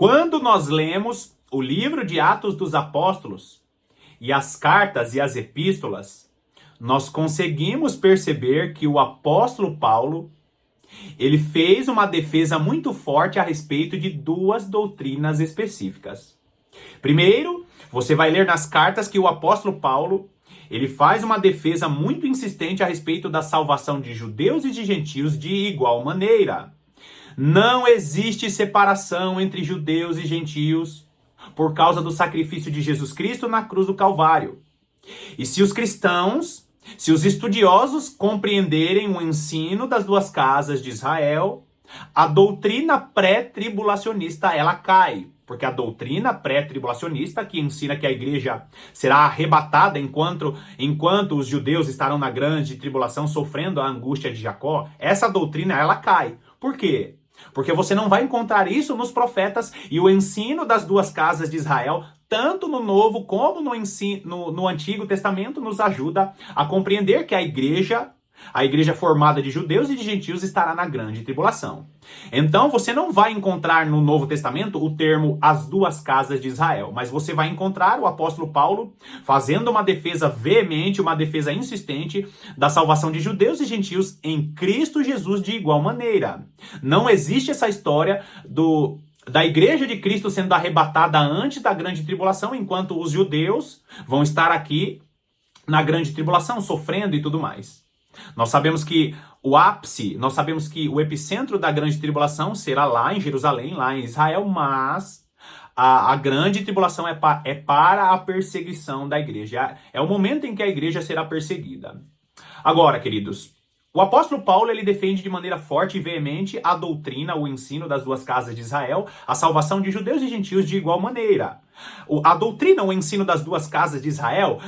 Quando nós lemos o livro de Atos dos Apóstolos e as cartas e as epístolas, nós conseguimos perceber que o apóstolo Paulo, ele fez uma defesa muito forte a respeito de duas doutrinas específicas. Primeiro, você vai ler nas cartas que o apóstolo Paulo, ele faz uma defesa muito insistente a respeito da salvação de judeus e de gentios de igual maneira. Não existe separação entre judeus e gentios por causa do sacrifício de Jesus Cristo na cruz do Calvário. E se os cristãos, se os estudiosos compreenderem o ensino das duas casas de Israel, a doutrina pré-tribulacionista ela cai. Porque a doutrina pré-tribulacionista, que ensina que a igreja será arrebatada enquanto os judeus estarão na grande tribulação sofrendo a angústia de Jacó, essa doutrina ela cai. Por quê? Porque você não vai encontrar isso nos profetas e o ensino das duas casas de Israel, tanto no Novo como no Antigo Testamento, nos ajuda a compreender que a igreja formada de judeus e de gentios estará na grande tribulação. Então você não vai encontrar no Novo Testamento o termo as duas casas de Israel, mas você vai encontrar o apóstolo Paulo fazendo uma defesa veemente, uma defesa insistente da salvação de judeus e gentios em Cristo Jesus de igual maneira. Não existe essa história da igreja de Cristo sendo arrebatada antes da grande tribulação, enquanto os judeus vão estar aqui na grande tribulação, sofrendo e tudo mais. Nós sabemos que o ápice, nós sabemos que o epicentro da grande tribulação será lá em Jerusalém, lá em Israel, mas a grande tribulação é para a perseguição da igreja. É o momento em que a igreja será perseguida. Agora, queridos, o apóstolo Paulo ele defende de maneira forte e veemente a doutrina, o ensino das duas casas de Israel, a salvação de judeus e gentios de igual maneira. A doutrina, o ensino das duas casas de Israel,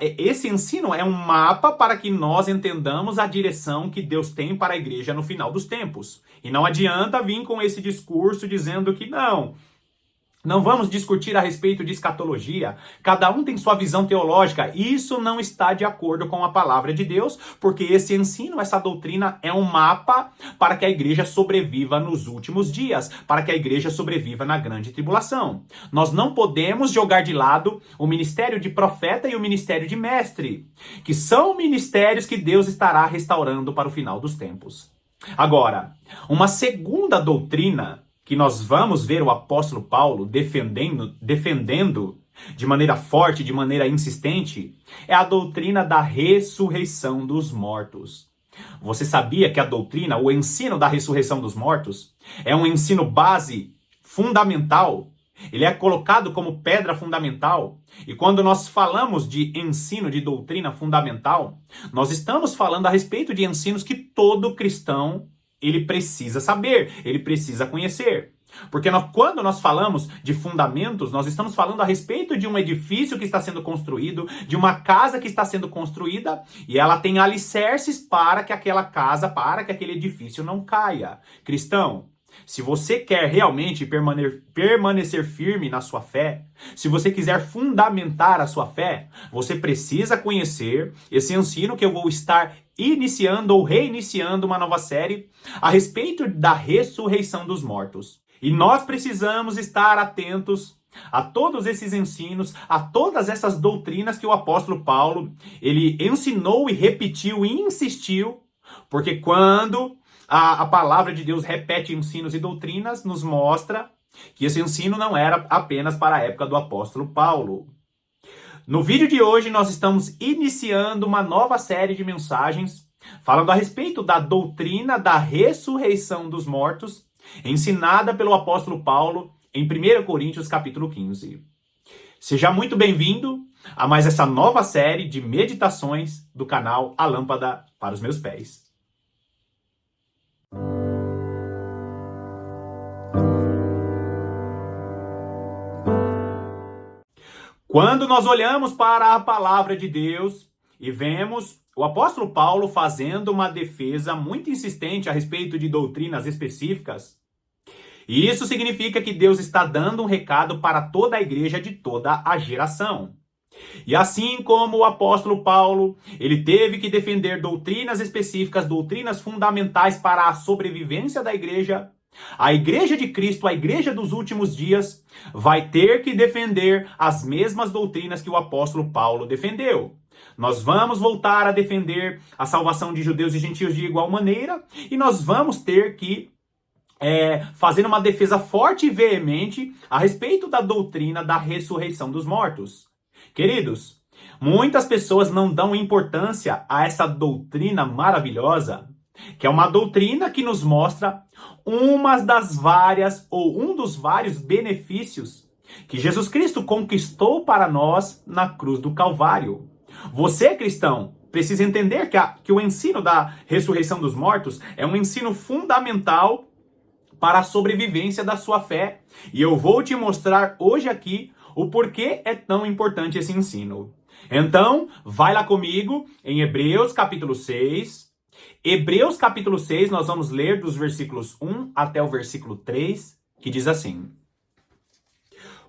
esse ensino é um mapa para que nós entendamos a direção que Deus tem para a igreja no final dos tempos. E não adianta vir com esse discurso dizendo que não vamos discutir a respeito de escatologia. Cada um tem sua visão teológica. Isso não está de acordo com a palavra de Deus, porque esse ensino, essa doutrina é um mapa para que a igreja sobreviva nos últimos dias, para que a igreja sobreviva na grande tribulação. Nós não podemos jogar de lado o ministério de profeta e o ministério de mestre, que são ministérios que Deus estará restaurando para o final dos tempos. Agora, uma segunda doutrina que nós vamos ver o apóstolo Paulo defendendo de maneira forte, de maneira insistente, é a doutrina da ressurreição dos mortos. Você sabia que a doutrina, o ensino da ressurreição dos mortos, é um ensino base fundamental? Ele é colocado como pedra fundamental. E quando nós falamos de ensino, de doutrina fundamental, nós estamos falando a respeito de ensinos que todo cristão ele precisa saber, ele precisa conhecer. Porque quando nós falamos de fundamentos, nós estamos falando a respeito de um edifício que está sendo construído, de uma casa que está sendo construída, e ela tem alicerces para que aquela casa, para que aquele edifício não caia. Cristão, se você quer realmente permanecer firme na sua fé, se você quiser fundamentar a sua fé, você precisa conhecer esse ensino que eu vou estar iniciando ou reiniciando uma nova série a respeito da ressurreição dos mortos. E nós precisamos estar atentos a todos esses ensinos, a todas essas doutrinas que o apóstolo Paulo, ele ensinou e repetiu e insistiu, porque quando a palavra de Deus repete ensinos e doutrinas, nos mostra que esse ensino não era apenas para a época do apóstolo Paulo. No vídeo de hoje, nós estamos iniciando uma nova série de mensagens falando a respeito da doutrina da ressurreição dos mortos, ensinada pelo apóstolo Paulo em 1 Coríntios capítulo 15. Seja muito bem-vindo a mais essa nova série de meditações do canal A Lâmpada para os Meus Pés. Quando nós olhamos para a palavra de Deus e vemos o apóstolo Paulo fazendo uma defesa muito insistente a respeito de doutrinas específicas, e isso significa que Deus está dando um recado para toda a igreja de toda a geração. E assim como o apóstolo Paulo, ele teve que defender doutrinas específicas, doutrinas fundamentais para a sobrevivência da igreja, A igreja de Cristo, a igreja dos últimos dias, vai ter que defender as mesmas doutrinas que o apóstolo Paulo defendeu. Nós vamos voltar a defender a salvação de judeus e gentios de igual maneira, e nós vamos ter que fazer uma defesa forte e veemente a respeito da doutrina da ressurreição dos mortos. Queridos, muitas pessoas não dão importância a essa doutrina maravilhosa, que é uma doutrina que nos mostra uma das várias ou um dos vários benefícios que Jesus Cristo conquistou para nós na cruz do Calvário. Você, cristão, precisa entender que o ensino da ressurreição dos mortos é um ensino fundamental para a sobrevivência da sua fé. E eu vou te mostrar hoje aqui o porquê é tão importante esse ensino. Então, vai lá comigo em Hebreus capítulo 6. Hebreus capítulo 6, nós vamos ler dos versículos 1 até o versículo 3, que diz assim: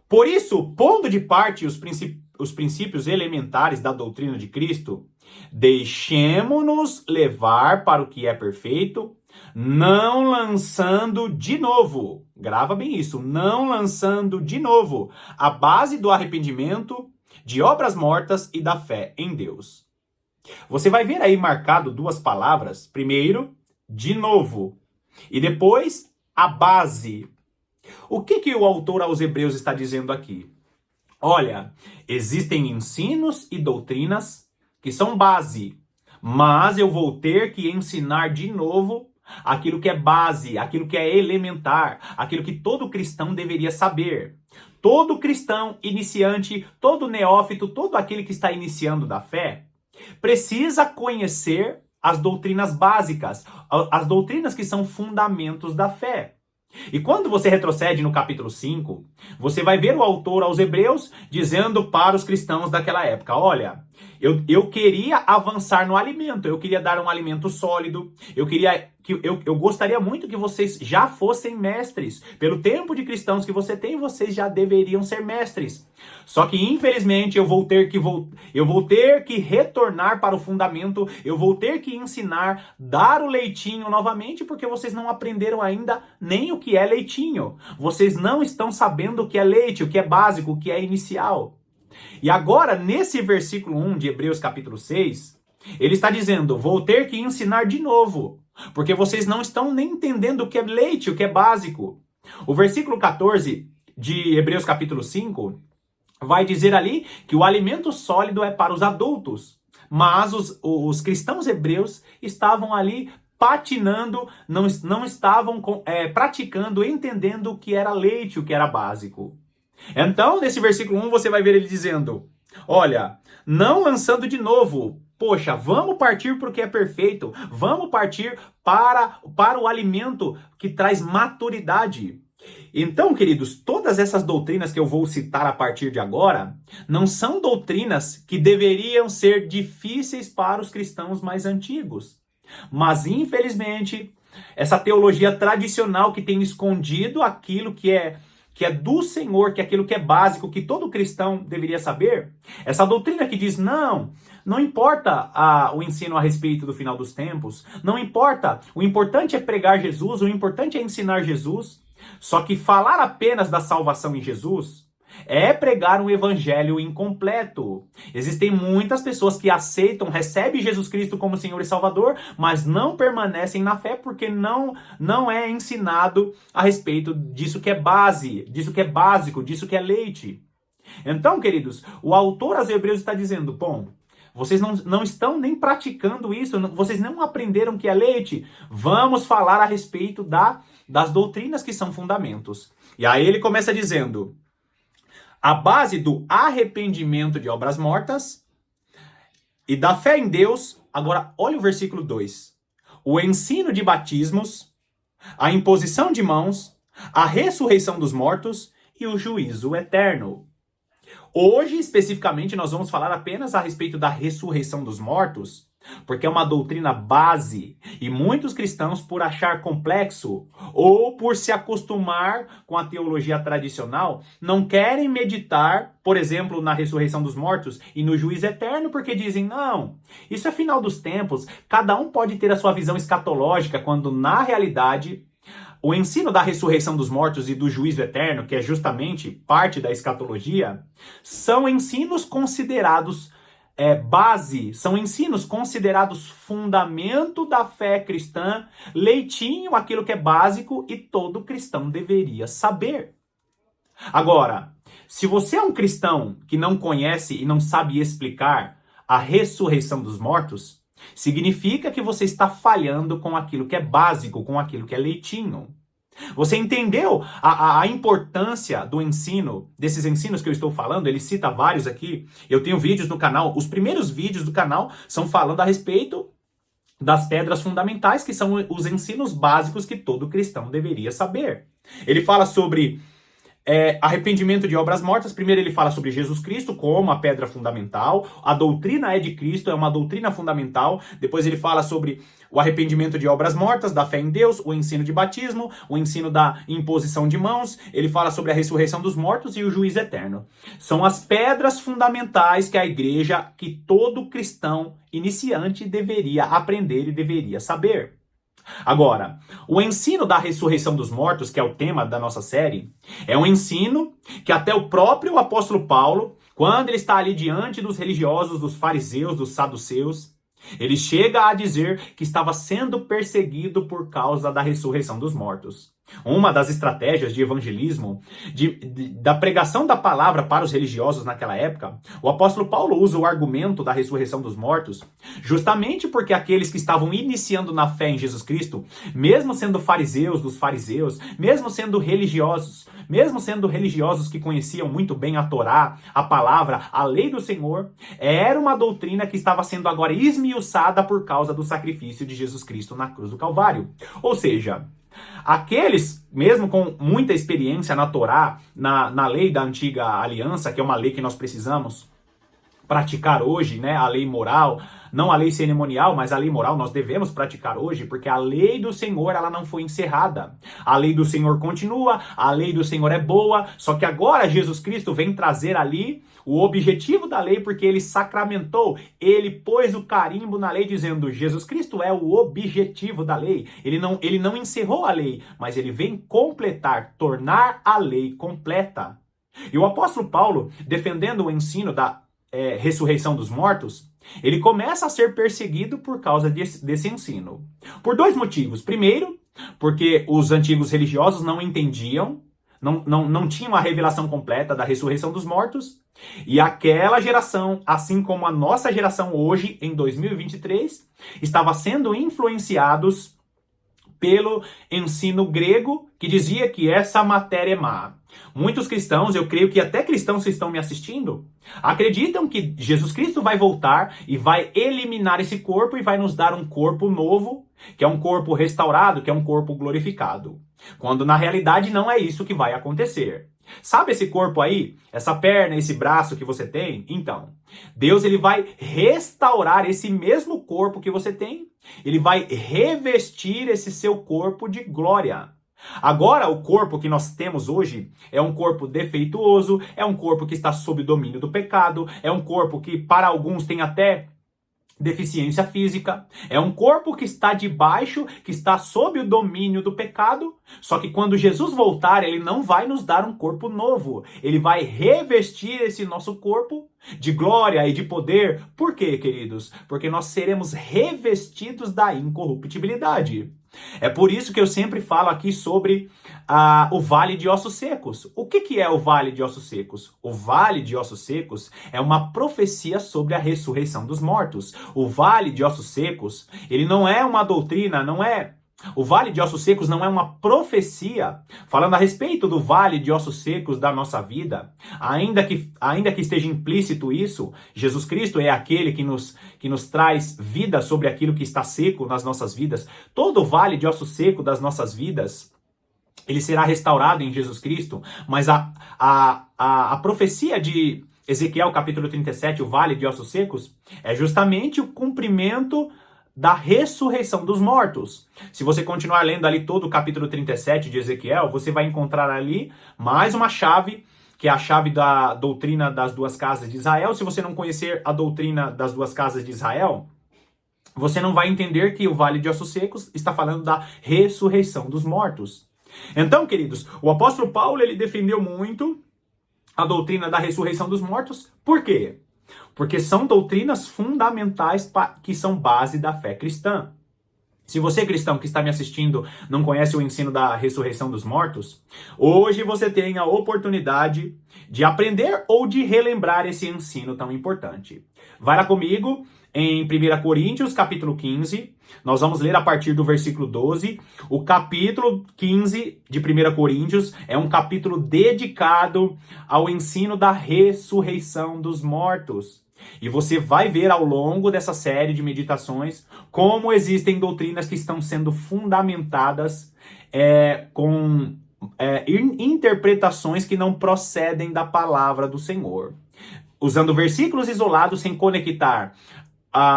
Por isso, pondo de parte os princípios elementares da doutrina de Cristo, deixemo-nos levar para o que é perfeito, não lançando de novo, grava bem isso, não lançando de novo a base do arrependimento, de obras mortas e da fé em Deus. Você vai ver aí marcado duas palavras, primeiro, de novo, e depois, a base. O que o autor aos Hebreus está dizendo aqui? Olha, existem ensinos e doutrinas que são base, mas eu vou ter que ensinar de novo aquilo que é base, aquilo que é elementar, aquilo que todo cristão deveria saber. Todo cristão iniciante, todo neófito, todo aquele que está iniciando da fé, precisa conhecer as doutrinas básicas, as doutrinas que são fundamentos da fé. E quando você retrocede no capítulo 5, você vai ver o autor aos Hebreus dizendo para os cristãos daquela época: olha, eu queria avançar no alimento, eu queria dar um alimento sólido, eu gostaria muito que vocês já fossem mestres. Pelo tempo de cristãos que você tem, vocês já deveriam ser mestres. Só que, infelizmente, eu vou ter que retornar para o fundamento, eu vou ter que ensinar, dar o leitinho novamente, porque vocês não aprenderam ainda nem o que é leitinho. Vocês não estão sabendo o que é leite, o que é básico, o que é inicial. E agora, nesse versículo 1 de Hebreus capítulo 6, ele está dizendo: vou ter que ensinar de novo, porque vocês não estão nem entendendo o que é leite, o que é básico. O versículo 14 de Hebreus capítulo 5 vai dizer ali que o alimento sólido é para os adultos, mas os cristãos hebreus estavam ali patinando, não estavam praticando, entendendo o que era leite, o que era básico. Então, nesse versículo 1, você vai ver ele dizendo: olha, não lançando de novo, poxa, vamos partir para o que é perfeito, vamos partir para o alimento que traz maturidade. Então, queridos, todas essas doutrinas que eu vou citar a partir de agora, não são doutrinas que deveriam ser difíceis para os cristãos mais antigos. Mas, infelizmente, essa teologia tradicional que tem escondido aquilo que é do Senhor, que é aquilo que é básico, que todo cristão deveria saber, essa doutrina que diz: não importa o ensino a respeito do final dos tempos, não importa, o importante é pregar Jesus, o importante é ensinar Jesus. Só que falar apenas da salvação em Jesus é pregar um evangelho incompleto. Existem muitas pessoas que aceitam, recebem Jesus Cristo como Senhor e Salvador, mas não permanecem na fé porque não é ensinado a respeito disso que é base, disso que é básico, disso que é leite. Então, queridos, o autor aos Hebreus está dizendo: bom, vocês não estão nem praticando isso, vocês não aprenderam o que é leite. Vamos falar a respeito das doutrinas que são fundamentos. E aí ele começa dizendo: a base do arrependimento de obras mortas e da fé em Deus. Agora, olha o versículo 2. O ensino de batismos, a imposição de mãos, a ressurreição dos mortos e o juízo eterno. Hoje, especificamente, nós vamos falar apenas a respeito da ressurreição dos mortos, porque é uma doutrina base, e muitos cristãos, por achar complexo ou por se acostumar com a teologia tradicional, não querem meditar, por exemplo, na ressurreição dos mortos e no juízo eterno, porque dizem: não, isso é final dos tempos, cada um pode ter a sua visão escatológica, quando na realidade o ensino da ressurreição dos mortos e do juízo eterno, que é justamente parte da escatologia, são ensinos considerados base, são ensinos considerados fundamento da fé cristã, leitinho, aquilo que é básico e todo cristão deveria saber. Agora, se você é um cristão que não conhece e não sabe explicar a ressurreição dos mortos, significa que você está falhando com aquilo que é básico, com aquilo que é leitinho. Você entendeu a importância do ensino, desses ensinos que eu estou falando? Ele cita vários aqui. Eu tenho vídeos no canal. Os primeiros vídeos do canal são falando a respeito das pedras fundamentais, que são os ensinos básicos que todo cristão deveria saber. Ele fala sobre arrependimento de obras mortas. Primeiro ele fala sobre Jesus Cristo como a pedra fundamental. A doutrina é de Cristo, é uma doutrina fundamental. Depois ele fala sobre o arrependimento de obras mortas, da fé em Deus, o ensino de batismo, o ensino da imposição de mãos. Ele fala sobre a ressurreição dos mortos e o juízo eterno. São as pedras fundamentais que a igreja, que todo cristão iniciante deveria aprender e deveria saber. Agora, o ensino da ressurreição dos mortos, que é o tema da nossa série, é um ensino que até o próprio apóstolo Paulo, quando ele está ali diante dos religiosos, dos fariseus, dos saduceus, ele chega a dizer que estava sendo perseguido por causa da ressurreição dos mortos. Uma das estratégias de evangelismo, da pregação da palavra para os religiosos naquela época, o apóstolo Paulo usa o argumento da ressurreição dos mortos, justamente porque aqueles que estavam iniciando na fé em Jesus Cristo, mesmo sendo fariseus dos fariseus, mesmo sendo religiosos que conheciam muito bem a Torá, a palavra, a lei do Senhor, era uma doutrina que estava sendo agora esmiuçada por causa do sacrifício de Jesus Cristo na cruz do Calvário. Ou seja, aqueles, mesmo com muita experiência na Torá, na lei da antiga aliança, que é uma lei que nós precisamos praticar hoje, né? A lei moral, não a lei cerimonial, mas a lei moral nós devemos praticar hoje, porque a lei do Senhor, ela não foi encerrada. A lei do Senhor continua, a lei do Senhor é boa, só que agora Jesus Cristo vem trazer ali o objetivo da lei, porque ele sacramentou, ele pôs o carimbo na lei dizendo, Jesus Cristo é o objetivo da lei. Ele não encerrou a lei, mas ele vem completar, tornar a lei completa. E o apóstolo Paulo, defendendo o ensino da ressurreição dos mortos, ele começa a ser perseguido por causa desse ensino. Por dois motivos. Primeiro, porque os antigos religiosos não entendiam, não tinham a revelação completa da ressurreição dos mortos, e aquela geração, assim como a nossa geração hoje, em 2023, estava sendo influenciados pelo ensino grego que dizia que essa matéria é má. Muitos cristãos, eu creio que até cristãos que estão me assistindo, acreditam que Jesus Cristo vai voltar e vai eliminar esse corpo e vai nos dar um corpo novo, que é um corpo restaurado, que é um corpo glorificado. Quando na realidade não é isso que vai acontecer. Sabe esse corpo aí? Essa perna, esse braço que você tem? Então, Deus ele vai restaurar esse mesmo corpo que você tem. Ele vai revestir esse seu corpo de glória. Agora, o corpo que nós temos hoje é um corpo defeituoso, é um corpo que está sob o domínio do pecado, é um corpo que para alguns tem até deficiência física, é um corpo que está debaixo, que está sob o domínio do pecado, só que quando Jesus voltar, ele não vai nos dar um corpo novo, ele vai revestir esse nosso corpo de glória e de poder. Por quê, queridos? Porque nós seremos revestidos da incorruptibilidade. É por isso que eu sempre falo aqui sobre o Vale de Ossos Secos. O que é o Vale de Ossos Secos? O Vale de Ossos Secos é uma profecia sobre a ressurreição dos mortos. O Vale de Ossos Secos, ele não é uma doutrina, o Vale de Ossos Secos não é uma profecia falando a respeito do Vale de Ossos Secos da nossa vida. Ainda que esteja implícito isso, Jesus Cristo é aquele que nos traz vida sobre aquilo que está seco nas nossas vidas. Todo o Vale de Ossos Secos das nossas vidas, ele será restaurado em Jesus Cristo, mas a profecia de Ezequiel capítulo 37, o Vale de Ossos Secos, é justamente o cumprimento da ressurreição dos mortos. Se você continuar lendo ali todo o capítulo 37 de Ezequiel, você vai encontrar ali mais uma chave, que é a chave da doutrina das duas casas de Israel. Se você não conhecer a doutrina das duas casas de Israel, você não vai entender que o Vale de Ossos Secos está falando da ressurreição dos mortos. Então, queridos, o apóstolo Paulo, ele defendeu muito a doutrina da ressurreição dos mortos. Por quê? Porque são doutrinas fundamentais que são base da fé cristã. Se você, cristão, que está me assistindo, não conhece o ensino da ressurreição dos mortos, hoje você tem a oportunidade de aprender ou de relembrar esse ensino tão importante. Vai lá comigo em 1 Coríntios, capítulo 15. Nós vamos ler a partir do versículo 12. O capítulo 15 de 1 Coríntios é um capítulo dedicado ao ensino da ressurreição dos mortos. E você vai ver ao longo dessa série de meditações como existem doutrinas que estão sendo fundamentadas com interpretações que não procedem da palavra do Senhor, usando versículos isolados sem conectar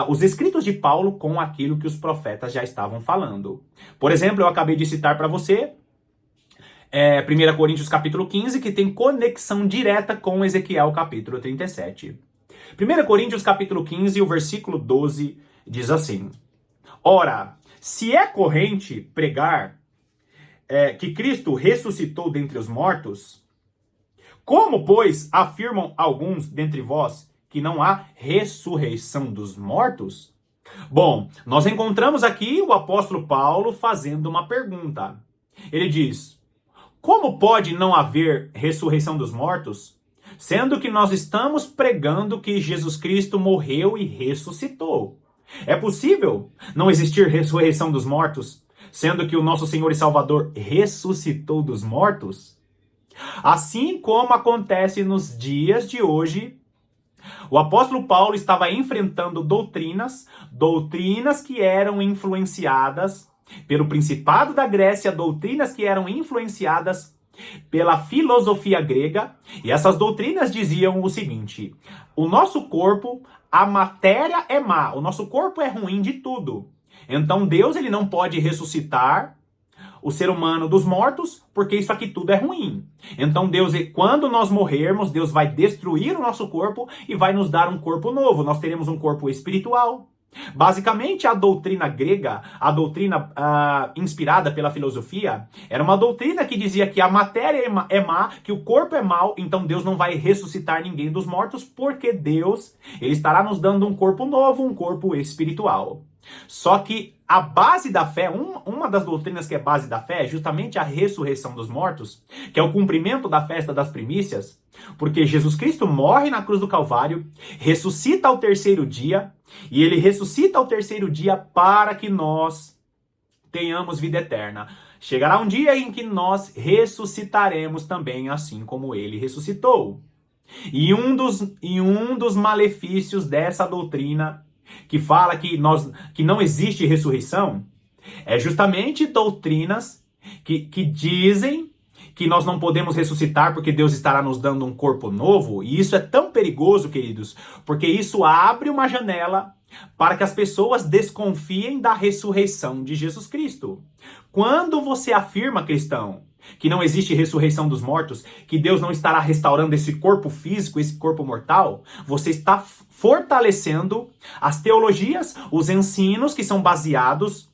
os escritos de Paulo com aquilo que os profetas já estavam falando. Por exemplo, eu acabei de citar para você 1 Coríntios capítulo 15, que tem conexão direta com Ezequiel capítulo 37. 1 Coríntios capítulo 15, o versículo 12 diz assim: Ora, se é corrente pregar que Cristo ressuscitou dentre os mortos, como, pois, afirmam alguns dentre vós que não há ressurreição dos mortos? Bom, nós encontramos aqui o apóstolo Paulo fazendo uma pergunta. Ele diz: como pode não haver ressurreição dos mortos, sendo que nós estamos pregando que Jesus Cristo morreu e ressuscitou? É possível não existir ressurreição dos mortos, sendo que o nosso Senhor e Salvador ressuscitou dos mortos? Assim como acontece nos dias de hoje, o apóstolo Paulo estava enfrentando doutrinas que eram influenciadas pelo Principado da Grécia, doutrinas que eram influenciadas pela filosofia grega, e essas doutrinas diziam o seguinte: o nosso corpo, a matéria é má, o nosso corpo é ruim de tudo. Então Deus, ele não pode ressuscitar o ser humano dos mortos, porque isso aqui tudo é ruim. Então Deus, quando nós morrermos, Deus vai destruir o nosso corpo e vai nos dar um corpo novo. Nós teremos um corpo espiritual. Basicamente, a doutrina grega, a doutrina inspirada pela filosofia, era uma doutrina que dizia que a matéria é má, que o corpo é mau, então Deus não vai ressuscitar ninguém dos mortos, porque Deus, ele estará nos dando um corpo novo, um corpo espiritual. Só que a base da fé, uma das doutrinas que é base da fé, é justamente a ressurreição dos mortos, que é o cumprimento da festa das primícias, porque Jesus Cristo morre na cruz do Calvário, ressuscita ao terceiro dia, e ele ressuscita ao terceiro dia para que nós tenhamos vida eterna. Chegará um dia em que nós ressuscitaremos também, assim como ele ressuscitou. E um dos malefícios dessa doutrina, que fala que não existe ressurreição, é justamente doutrinas que dizem que nós não podemos ressuscitar porque Deus estará nos dando um corpo novo. E isso é tão perigoso, queridos, porque isso abre uma janela para que as pessoas desconfiem da ressurreição de Jesus Cristo. Quando você afirma, cristão, que não existe ressurreição dos mortos, que Deus não estará restaurando esse corpo físico, esse corpo mortal, você está fortalecendo as teologias, os ensinos que são baseados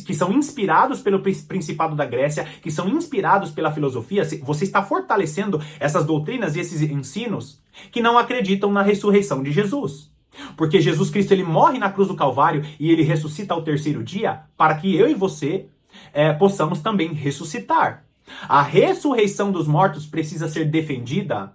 que são inspirados pelo Principado da Grécia, que são inspirados pela filosofia. Você está fortalecendo essas doutrinas e esses ensinos que não acreditam na ressurreição de Jesus. Porque Jesus Cristo, ele morre na cruz do Calvário e ele ressuscita ao terceiro dia para que eu e você possamos também ressuscitar. A ressurreição dos mortos precisa ser defendida,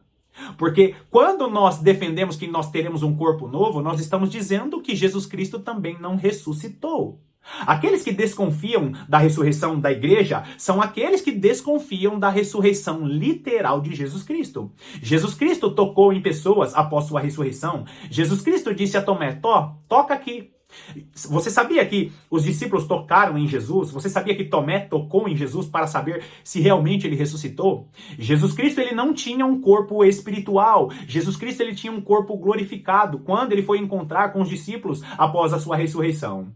porque quando nós defendemos que nós teremos um corpo novo, nós estamos dizendo que Jesus Cristo também não ressuscitou. Aqueles que desconfiam da ressurreição da igreja são aqueles que desconfiam da ressurreição literal de Jesus Cristo. Jesus Cristo tocou em pessoas após sua ressurreição. Jesus Cristo disse a Tomé: toca aqui. Você sabia que os discípulos tocaram em Jesus? Você sabia que Tomé tocou em Jesus para saber se realmente ele ressuscitou? Jesus Cristo, ele não tinha um corpo espiritual. Jesus Cristo, ele tinha um corpo glorificado quando ele foi encontrar com os discípulos após a sua ressurreição.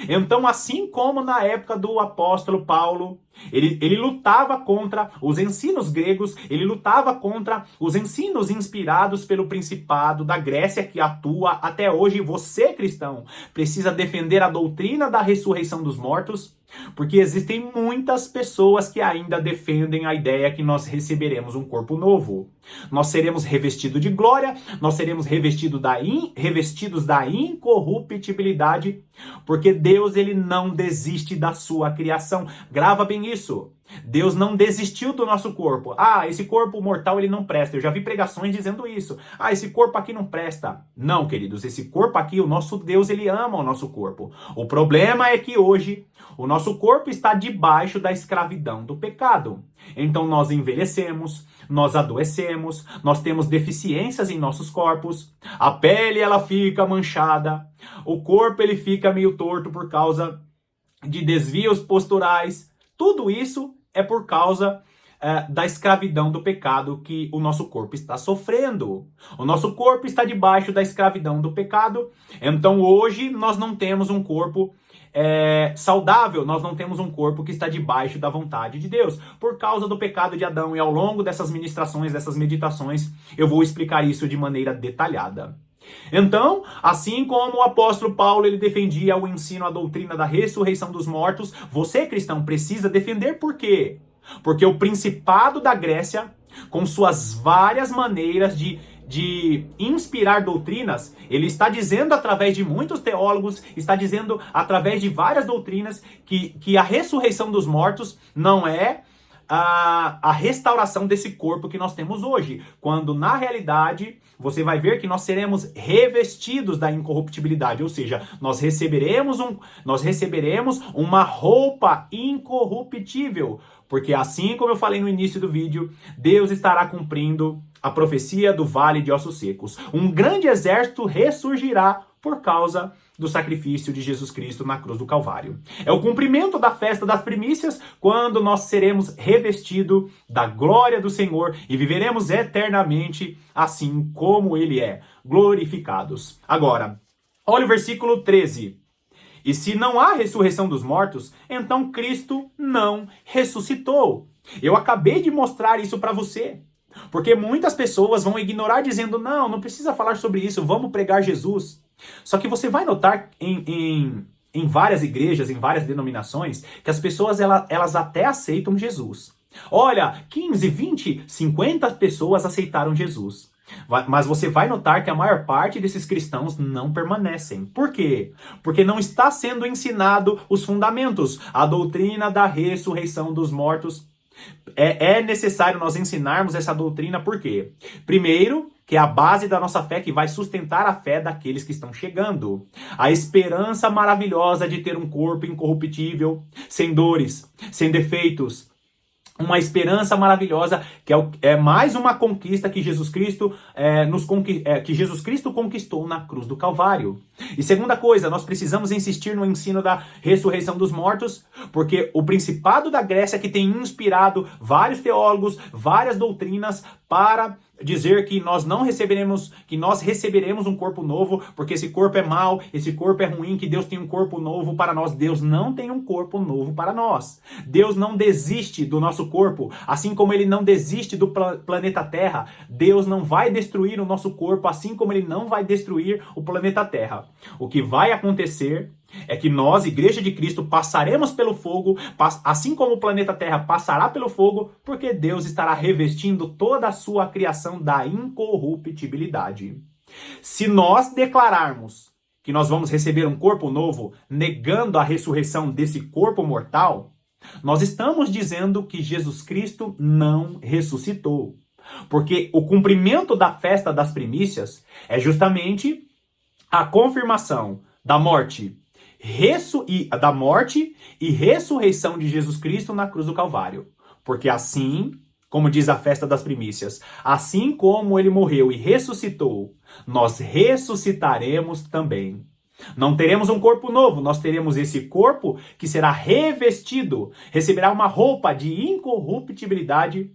Então, assim como na época do apóstolo Paulo, ele lutava contra os ensinos gregos, ele lutava contra os ensinos inspirados pelo Principado da Grécia, que atua até hoje. Você, cristão, precisa defender a doutrina da ressurreição dos mortos, Porque existem muitas pessoas que ainda defendem a ideia que nós receberemos um corpo novo. Nós seremos revestidos de glória, nós seremos revestidos da incorruptibilidade, porque Deus ele não desiste da sua criação. Grava bem isso. Deus não desistiu do nosso corpo. Ah, esse corpo mortal ele não presta. Eu já vi pregações dizendo isso. Ah, esse corpo aqui não presta. Não, queridos, esse corpo aqui, o nosso Deus, ele ama o nosso corpo. O problema é que hoje o nosso corpo está debaixo da escravidão do pecado. Então nós envelhecemos, nós adoecemos, nós temos deficiências em nossos corpos. A pele ela fica manchada, o corpo ele fica meio torto por causa de desvios posturais. Tudo isso é por causa da escravidão do pecado que o nosso corpo está sofrendo. O nosso corpo está debaixo da escravidão do pecado. Então hoje nós não temos um corpo saudável, nós não temos um corpo que está debaixo da vontade de Deus, por causa do pecado de Adão. E ao longo dessas ministrações, dessas meditações, eu vou explicar isso de maneira detalhada. Então, assim como o apóstolo Paulo ele defendia o ensino, a doutrina da ressurreição dos mortos, você, cristão, precisa defender por quê? Porque o principado da Grécia, com suas várias maneiras de inspirar doutrinas, ele está dizendo através de muitos teólogos, está dizendo através de várias doutrinas que a ressurreição dos mortos não é a restauração desse corpo que nós temos hoje, quando na realidade você vai ver que nós seremos revestidos da incorruptibilidade, ou seja, nós receberemos uma roupa incorruptível, porque assim como eu falei no início do vídeo, Deus estará cumprindo a profecia do vale de ossos secos. Um grande exército ressurgirá por causa do sacrifício de Jesus Cristo na cruz do Calvário. É o cumprimento da festa das primícias, quando nós seremos revestidos da glória do Senhor e viveremos eternamente assim como Ele é, glorificados. Agora, olha o versículo 13. E se não há ressurreição dos mortos, então Cristo não ressuscitou. Eu acabei de mostrar isso para você. Porque muitas pessoas vão ignorar dizendo, não precisa falar sobre isso, vamos pregar Jesus. Só que você vai notar em várias igrejas, em várias denominações, que as pessoas elas até aceitam Jesus. Olha, 15, 20, 50 pessoas aceitaram Jesus. Mas você vai notar que a maior parte desses cristãos não permanecem. Por quê? Porque não está sendo ensinado os fundamentos, a doutrina da ressurreição dos mortos. É necessário nós ensinarmos essa doutrina, por quê? Primeiro, que é a base da nossa fé, que vai sustentar a fé daqueles que estão chegando. A esperança maravilhosa de ter um corpo incorruptível, sem dores, sem defeitos. Uma esperança maravilhosa, que é mais uma conquista que Jesus Cristo conquistou na cruz do Calvário. E segunda coisa, nós precisamos insistir no ensino da ressurreição dos mortos, porque o principado da Grécia que tem inspirado vários teólogos, várias doutrinas para dizer que nós receberemos um corpo novo, porque esse corpo é mau, esse corpo é ruim, que Deus tem um corpo novo para nós. Deus não tem um corpo novo para nós. Deus não desiste do nosso corpo, assim como Ele não desiste do planeta Terra. Deus não vai destruir o nosso corpo, assim como Ele não vai destruir o planeta Terra. O que vai acontecer é que nós, Igreja de Cristo, passaremos pelo fogo, assim como o planeta Terra passará pelo fogo, porque Deus estará revestindo toda a sua criação da incorruptibilidade. Se nós declararmos que nós vamos receber um corpo novo, negando a ressurreição desse corpo mortal, nós estamos dizendo que Jesus Cristo não ressuscitou. Porque o cumprimento da festa das primícias é justamente a confirmação da morte e ressurreição de Jesus Cristo na cruz do Calvário. Porque assim, como diz a festa das primícias, assim como Ele morreu e ressuscitou, nós ressuscitaremos também. Não teremos um corpo novo, nós teremos esse corpo que será revestido, receberá uma roupa de incorruptibilidade,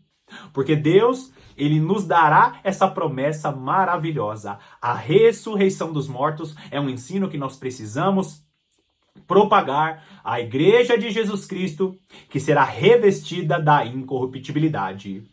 porque Deus, Ele nos dará essa promessa maravilhosa. A ressurreição dos mortos é um ensino que nós precisamos propagar a Igreja de Jesus Cristo, que será revestida da incorruptibilidade.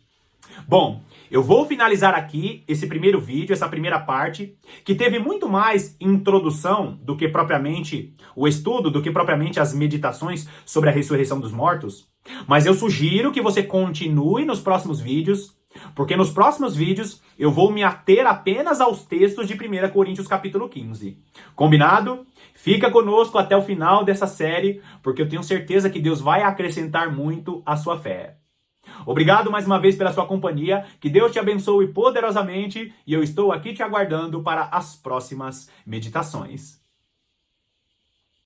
Bom, eu vou finalizar aqui esse primeiro vídeo, essa primeira parte, que teve muito mais introdução do que propriamente o estudo, do que propriamente as meditações sobre a ressurreição dos mortos. Mas eu sugiro que você continue nos próximos vídeos, porque nos próximos vídeos eu vou me ater apenas aos textos de 1 Coríntios capítulo 15. Combinado? Fica conosco até o final dessa série, porque eu tenho certeza que Deus vai acrescentar muito à sua fé. Obrigado mais uma vez pela sua companhia, que Deus te abençoe poderosamente e eu estou aqui te aguardando para as próximas meditações.